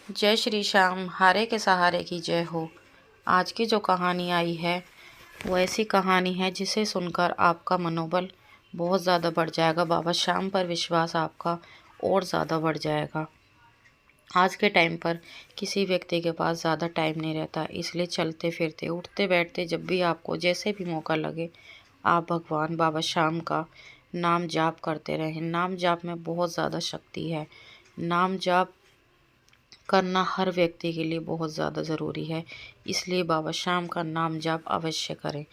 जय श्री श्याम, हारे के सहारे की जय हो। आज की जो कहानी आई है वो ऐसी कहानी है जिसे सुनकर आपका मनोबल बहुत ज़्यादा बढ़ जाएगा। बाबा श्याम पर विश्वास आपका और ज़्यादा बढ़ जाएगा। आज के टाइम पर किसी व्यक्ति के पास ज़्यादा टाइम नहीं रहता, इसलिए चलते फिरते उठते बैठते जब भी आपको जैसे भी मौका लगे आप भगवान बाबा श्याम का नाम जाप करते रहें। नाम जाप में बहुत ज़्यादा शक्ति है। नाम जाप करना हर व्यक्ति के लिए बहुत ज़्यादा ज़रूरी है, इसलिए बाबा श्याम का नाम जाप अवश्य करें।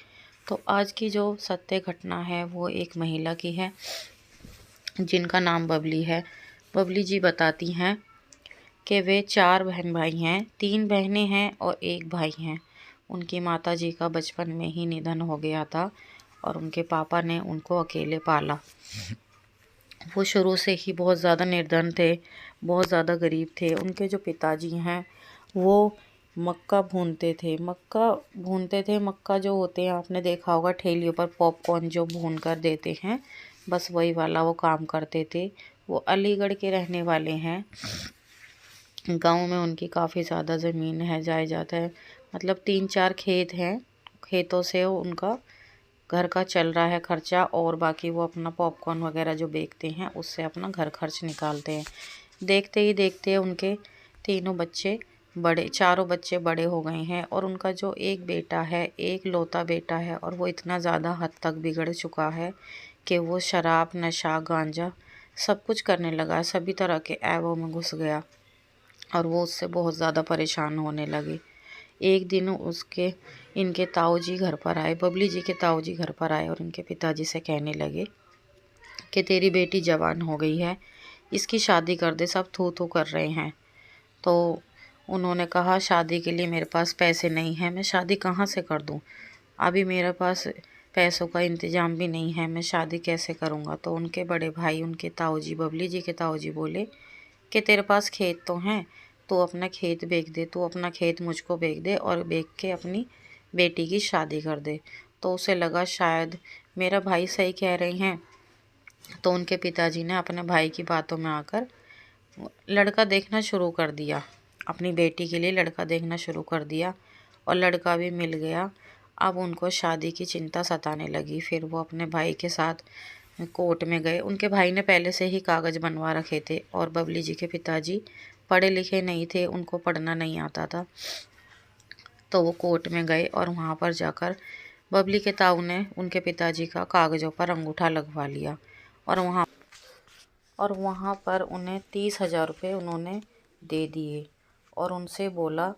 तो आज की जो सत्य घटना है वो एक महिला की है जिनका नाम बबली है। बबली जी बताती हैं कि वे 4 बहन भाई हैं, 3 बहनें हैं और 1 भाई हैं। उनकी माता जी का बचपन में ही निधन हो गया था और उनके पापा ने उनको अकेले पाला। वो शुरू से ही बहुत ज़्यादा निर्धन थे, बहुत ज़्यादा गरीब थे। उनके जो पिताजी हैं वो मक्का भूनते थे। मक्का जो होते हैं आपने देखा होगा ठेलियों पर पॉपकॉर्न जो भून कर देते हैं, बस वही वाला वो काम करते थे। वो अलीगढ़ के रहने वाले हैं। गांव में उनकी काफ़ी ज़्यादा ज़मीन है, जायदाद है, मतलब 3-4 खेत हैं। खेतों से उनका घर का चल रहा है खर्चा, और बाकी वो अपना पॉपकॉर्न वगैरह जो बेचते हैं उससे अपना घर खर्च निकालते हैं। देखते ही देखते उनके चारों बच्चे बड़े हो गए हैं और उनका जो एक बेटा है, एक लौता बेटा है, और वो इतना ज़्यादा हद तक बिगड़ चुका है कि वो शराब, नशा, गांजा सब कुछ करने लगा, सभी तरह के ऐबों में घुस गया और वो उससे बहुत ज़्यादा परेशान होने लगे। एक दिन इनके ताऊ जी घर पर आए, बबली जी के ताऊ जी घर पर आए और इनके पिताजी से कहने लगे कि तेरी बेटी जवान हो गई है, इसकी शादी कर दे, सब थू थू कर रहे हैं। तो उन्होंने कहा शादी के लिए मेरे पास पैसे नहीं हैं, मैं शादी कहाँ से कर दूँ, अभी मेरे पास पैसों का इंतज़ाम भी नहीं है, मैं शादी कैसे करूँगा। तो उनके बड़े भाई, उनके ताऊ जी, बबली जी के ताऊ जी बोले कि तेरे पास खेत तो हैं, तू अपना खेत बेच दे, तू अपना खेत मुझको बेच दे और बेच के अपनी बेटी की शादी कर दे। तो उसे लगा शायद मेरा भाई सही कह रहे हैं। तो उनके पिताजी ने अपने भाई की बातों में आकर लड़का देखना शुरू कर दिया, अपनी बेटी के लिए लड़का देखना शुरू कर दिया और लड़का भी मिल गया। अब उनको शादी की चिंता सताने लगी। फिर वो अपने भाई के साथ कोर्ट में गए। उनके भाई ने पहले से ही कागज़ बनवा रखे थे और बबली जी के पिताजी पढ़े लिखे नहीं थे, उनको पढ़ना नहीं आता था। तो वो कोर्ट में गए और वहाँ पर जाकर बबली के ताऊ ने उनके पिताजी का कागज़ों पर अंगूठा लगवा लिया और वहाँ पर उन्हें 30,000 रुपये उन्होंने दे दिए और उनसे बोला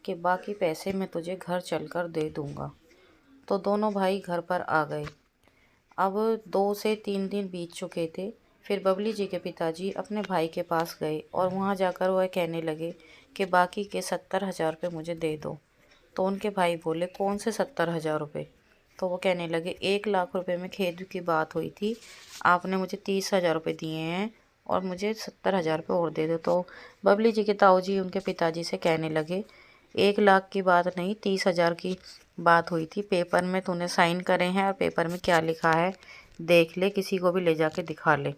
कि बाकी पैसे मैं तुझे घर चलकर दे दूँगा। तो दोनों भाई घर पर आ गए। अब 2 से 3 दिन बीत चुके थे। फिर बबली जी के पिताजी अपने भाई के पास गए और वहाँ जाकर वह कहने लगे कि बाकी के 70,000 रुपये मुझे दे दो। तो उनके भाई बोले कौन से 70,000 रुपये। तो वो कहने लगे 1 लाख रुपये में खेत की बात हुई थी, आपने मुझे 30,000 रुपये दिए हैं और मुझे 70,000 रुपये और दे दो। तो बबली जी के ताऊ जी उनके पिताजी से कहने लगे 1 लाख की बात नहीं, 30,000 की बात हुई थी। पेपर में तूने साइन करे हैं और पेपर में क्या लिखा है देख ले, किसी को भी ले जाके दिखा ले।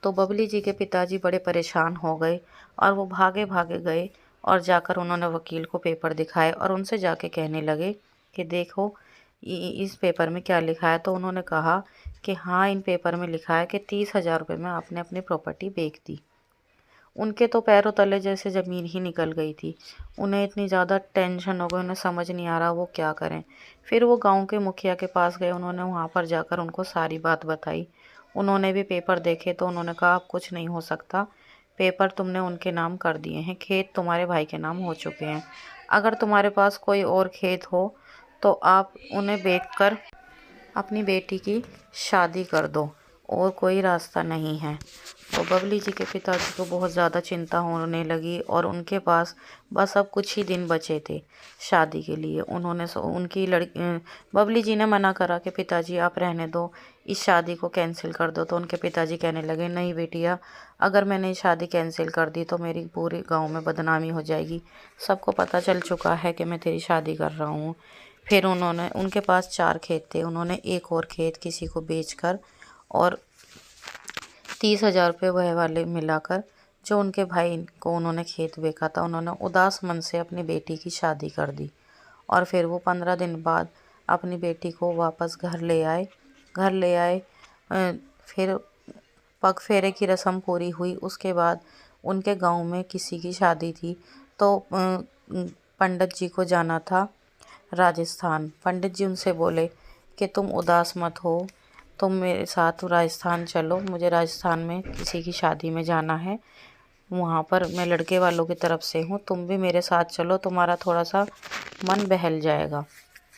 तो बबली जी के पिताजी बड़े परेशान हो गए और वो भागे भागे गए और जाकर उन्होंने वकील को पेपर दिखाए और उनसे जाके कहने लगे कि देखो इस पेपर में क्या लिखा है। तो उन्होंने कहा कि हाँ, इन पेपर में लिखा है कि 30,000 रुपये में आपने अपनी प्रॉपर्टी बेच दी। उनके तो पैरों तले जैसे ज़मीन ही निकल गई थी। उन्हें इतनी ज़्यादा टेंशन हो गई, उन्हें समझ नहीं आ रहा वो क्या करें। फिर वो गांव के मुखिया के पास गए, उन्होंने वहाँ पर जाकर उनको सारी बात बताई। उन्होंने भी पेपर देखे तो उन्होंने कहा अब कुछ नहीं हो सकता, पेपर तुमने उनके नाम कर दिए हैं, खेत तुम्हारे भाई के नाम हो चुके हैं। अगर तुम्हारे पास कोई और खेत हो तो आप उन्हें बेचकर अपनी बेटी की शादी कर दो, और कोई रास्ता नहीं है। तो बबली जी के पिताजी को बहुत ज़्यादा चिंता होने लगी और उनके पास बस अब कुछ ही दिन बचे थे शादी के लिए। उनकी लड़की बबली जी ने मना करा कि पिताजी आप रहने दो, इस शादी को कैंसिल कर दो। तो उनके पिताजी कहने लगे नहीं बेटिया, अगर मैंने शादी कैंसिल कर दी तो मेरी पूरे गांव में बदनामी हो जाएगी, सबको पता चल चुका है कि मैं तेरी शादी कर रहा हूँ। फिर उनके पास 4 खेत थे, उन्होंने एक और खेत किसी को बेचकर और 30,000 रुपये वह वाले मिलाकर जो उनके भाई को उन्होंने खेत बेचा था, उन्होंने उदास मन से अपनी बेटी की शादी कर दी। और फिर वो 15 दिन बाद अपनी बेटी को वापस घर ले आए। फिर पग फेरे की रस्म पूरी हुई। उसके बाद उनके गांव में किसी की शादी थी, तो पंडित जी को जाना था राजस्थान। पंडित जी उनसे बोले कि तुम उदास मत हो, तुम मेरे साथ राजस्थान चलो, मुझे राजस्थान में किसी की शादी में जाना है, वहाँ पर मैं लड़के वालों की तरफ से हूँ, तुम भी मेरे साथ चलो, तुम्हारा थोड़ा सा मन बहल जाएगा।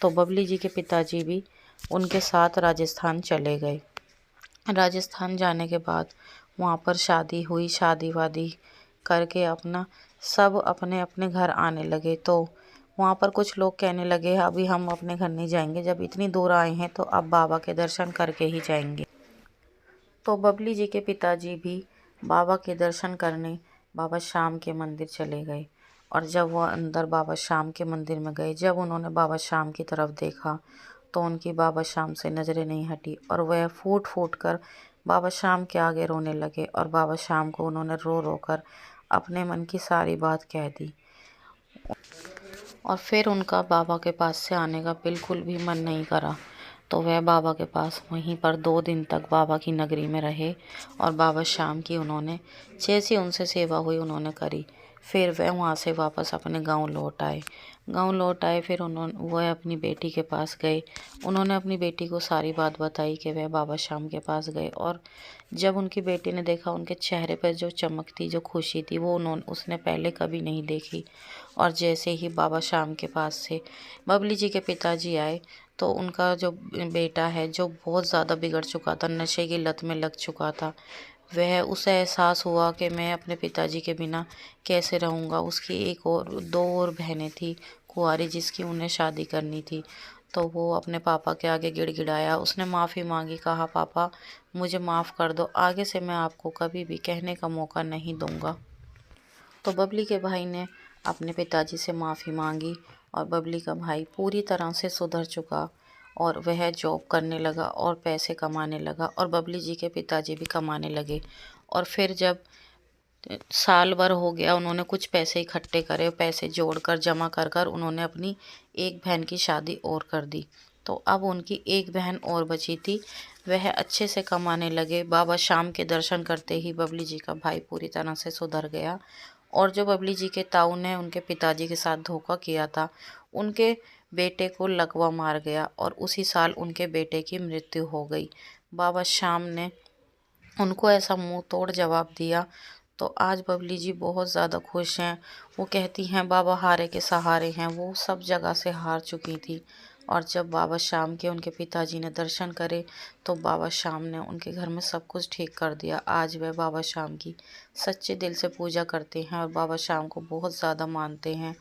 तो बबली जी के पिताजी भी उनके साथ राजस्थान चले गए। राजस्थान जाने के बाद वहाँ पर शादी हुई। शादी वादी करके अपना सब अपने अपने घर आने लगे। तो वहाँ पर कुछ लोग कहने लगे अभी हम अपने घर नहीं जाएंगे, जब इतनी दूर आए हैं तो अब बाबा के दर्शन करके ही जाएंगे। तो बबली जी के पिताजी भी बाबा के दर्शन करने बाबा श्याम के मंदिर चले गए। और जब वह अंदर बाबा श्याम के मंदिर में गए, जब उन्होंने बाबा श्याम की तरफ देखा तो उनकी बाबा श्याम से नज़रें नहीं हटी और वह फूट फूट कर बाबा श्याम के आगे रोने लगे। और बाबा श्याम को उन्होंने रो रो कर अपने मन की सारी बात कह दी। और फिर उनका बाबा के पास से आने का बिल्कुल भी मन नहीं करा। तो वह बाबा के पास वहीं पर 2 दिन तक बाबा की नगरी में रहे और बाबा श्याम की उन्होंने जैसी उनसे सेवा हुई उन्होंने करी। फिर वह वहाँ से वापस अपने गांव लौट आए। फिर वह अपनी बेटी के पास गए। उन्होंने अपनी बेटी को सारी बात बताई कि वह बाबा श्याम के पास गए। और जब उनकी बेटी ने देखा, उनके चेहरे पर जो चमक थी, जो खुशी थी, वो उसने पहले कभी नहीं देखी। और जैसे ही बाबा श्याम के पास से बबली जी के पिताजी आए तो उनका जो बेटा है, जो बहुत ज़्यादा बिगड़ चुका था, नशे की लत में लग चुका था, वह उसे एहसास हुआ कि मैं अपने पिताजी के बिना कैसे रहूँगा। उसकी 2 और बहनें थी कुंवारी, जिसकी उन्हें शादी करनी थी। तो वो अपने पापा के आगे गिड़गिड़ाया, उसने माफ़ी मांगी, कहा पापा मुझे माफ़ कर दो, आगे से मैं आपको कभी भी कहने का मौका नहीं दूँगा। तो बबली के भाई ने अपने पिताजी से माफ़ी मांगी और बबली का भाई पूरी तरह से सुधर चुका और वह जॉब करने लगा और पैसे कमाने लगा और बबली जी के पिताजी भी कमाने लगे। और फिर जब साल भर हो गया, उन्होंने कुछ पैसे इकट्ठे करे, पैसे जोड़कर जमा कर कर उन्होंने अपनी एक बहन की शादी और कर दी। तो अब उनकी एक बहन और बची थी, वह अच्छे से कमाने लगे। बाबा श्याम के दर्शन करते ही बबली जी का भाई पूरी तरह से सुधर गया। और जो बबली जी के ताऊ ने उनके पिताजी के साथ धोखा किया था, उनके बेटे को लकवा मार गया और उसी साल उनके बेटे की मृत्यु हो गई। बाबा श्याम ने उनको ऐसा मुंह तोड़ जवाब दिया। तो आज बबली जी बहुत ज़्यादा खुश हैं। वो कहती हैं बाबा हारे के सहारे हैं। वो सब जगह से हार चुकी थी और जब बाबा श्याम के उनके पिताजी ने दर्शन करे तो बाबा श्याम ने उनके घर में सब कुछ ठीक कर दिया। आज वह बाबा श्याम की सच्चे दिल से पूजा करते हैं और बाबा श्याम को बहुत ज़्यादा मानते हैं।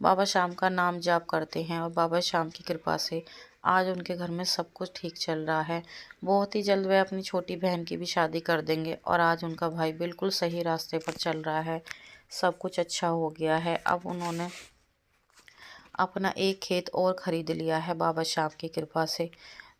बाबा श्याम का नाम जाप करते हैं और बाबा श्याम की कृपा से आज उनके घर में सब कुछ ठीक चल रहा है। बहुत ही जल्द वह अपनी छोटी बहन की भी शादी कर देंगे और आज उनका भाई बिल्कुल सही रास्ते पर चल रहा है। सब कुछ अच्छा हो गया है। अब उन्होंने अपना एक खेत और ख़रीद लिया है बाबा श्याम की कृपा से।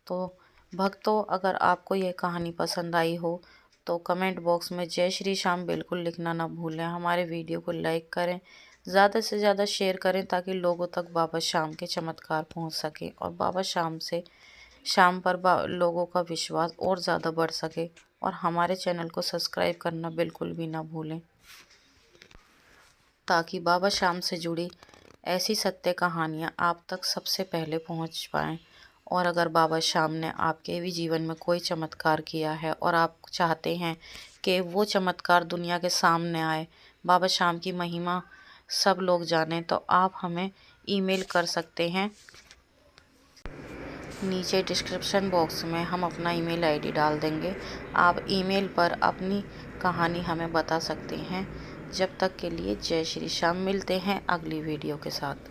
तो भक्तों, अगर आपको यह कहानी पसंद आई हो तो कमेंट बॉक्स में जय श्री श्याम बिल्कुल लिखना ना भूलें। हमारे वीडियो को लाइक करें, ज़्यादा से ज़्यादा शेयर करें ताकि लोगों तक बाबा श्याम के चमत्कार पहुंच सके और बाबा श्याम पर लोगों का विश्वास और ज़्यादा बढ़ सके। और हमारे चैनल को सब्सक्राइब करना बिल्कुल भी ना भूलें ताकि बाबा श्याम से जुड़ी ऐसी सत्य कहानियाँ आप तक सबसे पहले पहुँच पाएँ। और अगर बाबा श्याम ने आपके भी जीवन में कोई चमत्कार किया है और आप चाहते हैं कि वो चमत्कार दुनिया के सामने आए, बाबा श्याम की महिमा सब लोग जानें, तो आप हमें ईमेल कर सकते हैं। नीचे डिस्क्रिप्शन बॉक्स में हम अपना ईमेल आईडी डाल देंगे। आप ईमेल पर अपनी कहानी हमें बता सकते हैं। जब तक के लिए जय श्री श्याम। मिलते हैं अगली वीडियो के साथ।